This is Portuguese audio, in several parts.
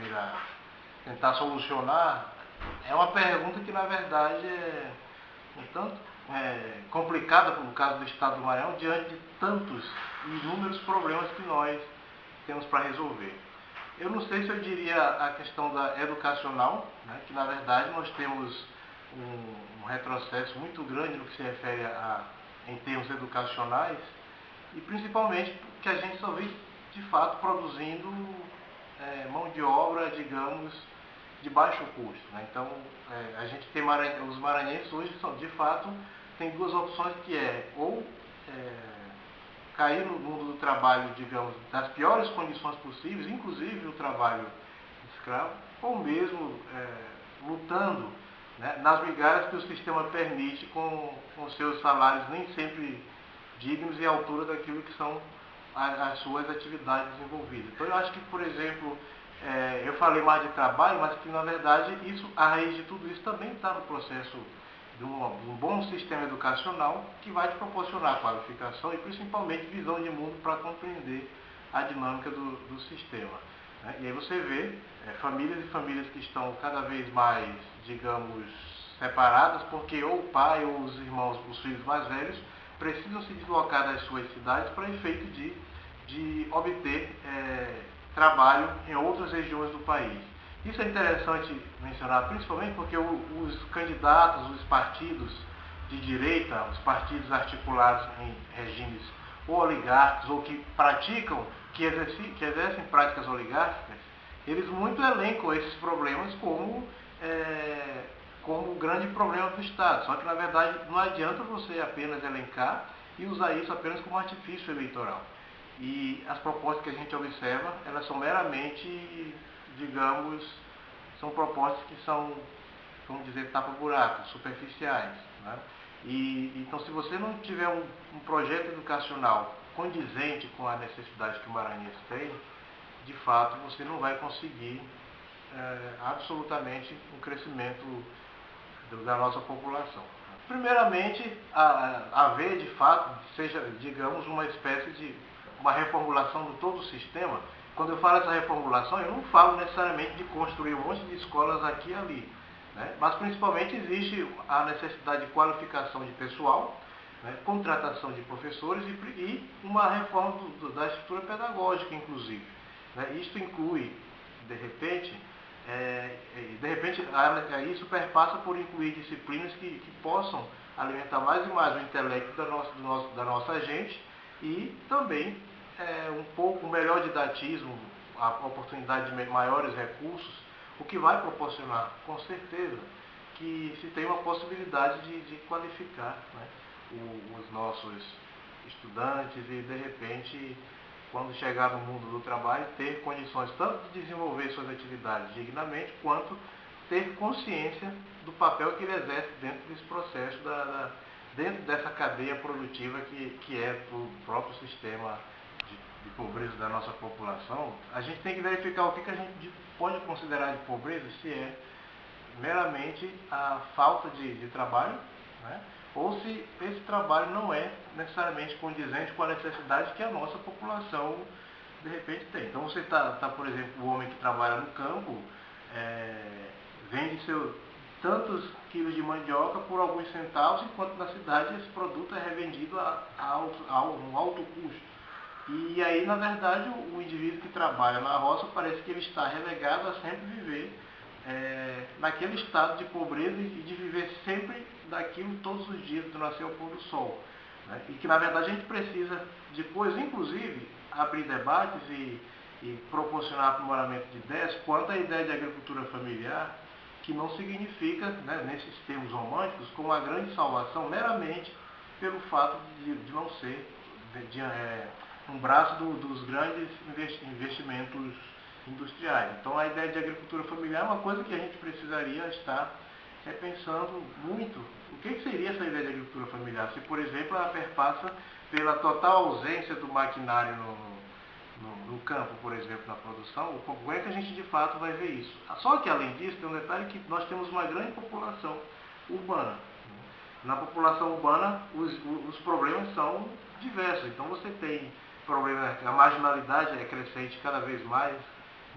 queira tentar solucionar, é uma pergunta que, na verdade, é um tanto complicada no caso do Estado do Maranhão, diante de tantos e inúmeros problemas que nós temos para resolver. Eu não sei se eu diria a questão da educacional, né, que, na verdade, nós temos um retrocesso muito grande no que se refere em termos educacionais, e principalmente que a gente só vê, de fato, produzindo mão de obra, digamos, de baixo custo, né? Então, a gente tem os maranhenses hoje, de fato, tem duas opções, que é ou cair no mundo do trabalho, digamos, das piores condições possíveis, inclusive o trabalho escravo, ou mesmo lutando, né, nas migalhas que o sistema permite, com seus salários nem sempre dignos e à altura daquilo que são as suas atividades desenvolvidas. Então eu acho que, por exemplo, eu falei mais de trabalho, mas que, na verdade, a raiz de tudo isso também está no processo de um bom sistema educacional, que vai te proporcionar qualificação e principalmente visão de mundo para compreender a dinâmica do sistema, né? E aí você vê famílias e famílias que estão cada vez mais, digamos, separadas, porque ou o pai ou os irmãos, os filhos mais velhos, precisam se deslocar das suas cidades para efeito de obter trabalho em outras regiões do país. Isso é interessante mencionar, principalmente porque os candidatos, os partidos de direita, os partidos articulados em regimes ou oligárquicos, ou que praticam, que exercem práticas oligárquicas, eles muito elencam esses problemas como o grande problema do Estado. Só que, na verdade, não adianta você apenas elencar e usar isso apenas como artifício eleitoral. E as propostas que a gente observa, elas são meramente, digamos, são propostas que são, vamos dizer, tapa-buracos, superficiais, né? Então, se você não tiver um projeto educacional condizente com a necessidade que o maranhense tem, de fato, você não vai conseguir absolutamente um crescimento da nossa população. Primeiramente, haver, de fato, seja, digamos, uma espécie de uma reformulação de todo o sistema. Quando eu falo essa reformulação, eu não falo necessariamente de construir um monte de escolas aqui e ali, né? Mas principalmente existe a necessidade de qualificação de pessoal, né? Contratação de professores e uma reforma da estrutura pedagógica, inclusive, né? Isso inclui, de repente, isso perpassa por incluir disciplinas que possam alimentar mais e mais o intelecto da nossa gente, e também um pouco melhor didatismo, a oportunidade de maiores recursos, o que vai proporcionar, com certeza, que se tem uma possibilidade de qualificar, né, os nossos estudantes e, de repente, quando chegar no mundo do trabalho, ter condições tanto de desenvolver suas atividades dignamente, quanto ter consciência do papel que ele exerce dentro desse processo, dentro dessa cadeia produtiva que é o próprio sistema de pobreza da nossa população. A gente tem que verificar o que a gente pode considerar de pobreza, se é meramente a falta de trabalho, né? Ou se esse trabalho não é necessariamente condizente com a necessidade que a nossa população, de repente, tem. Então, você por exemplo, o homem que trabalha no campo, vende tantos quilos de mandioca por alguns centavos, enquanto na cidade esse produto é revendido a um alto custo. E aí, na verdade, o indivíduo que trabalha na roça, parece que ele está relegado a sempre viver naquele estado de pobreza e de viver sempre daquilo todos os dias, do nascer ao pôr do sol, né? E que, na verdade, a gente precisa depois, inclusive, abrir debates e proporcionar aprimoramento de ideias quanto à ideia de agricultura familiar, que não significa, né, nesses termos românticos, como a grande salvação meramente pelo fato de não ser um braço dos grandes investimentos industriais. Então, a ideia de agricultura familiar é uma coisa que a gente precisaria estar repensando muito. O que seria essa ideia de agricultura familiar? Se, por exemplo, ela perpassa pela total ausência do maquinário no campo, por exemplo, na produção, como é que a gente de fato vai ver isso? Só que, além disso, tem um detalhe, que nós temos uma grande população urbana. Na população urbana, os problemas são diversos. Então, você tem problemas, a marginalidade é crescente cada vez mais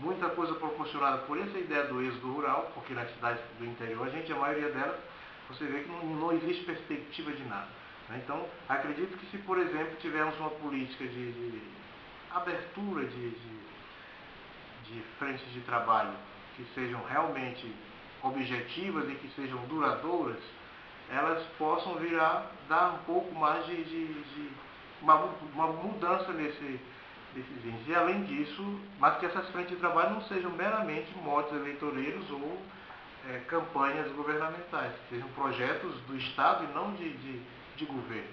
muita coisa proporcionada por essa ideia do êxodo rural, porque nas cidades do interior, a maioria delas, você vê que não existe perspectiva de nada. Então, acredito que se, por exemplo, tivermos uma política de abertura de frentes de trabalho que sejam realmente objetivas e que sejam duradouras, elas possam vir a dar um pouco mais uma mudança nesses índices. E além disso, mas que essas frentes de trabalho não sejam meramente motes eleitoreiros ou campanhas governamentais, que sejam projetos do Estado e não de governo.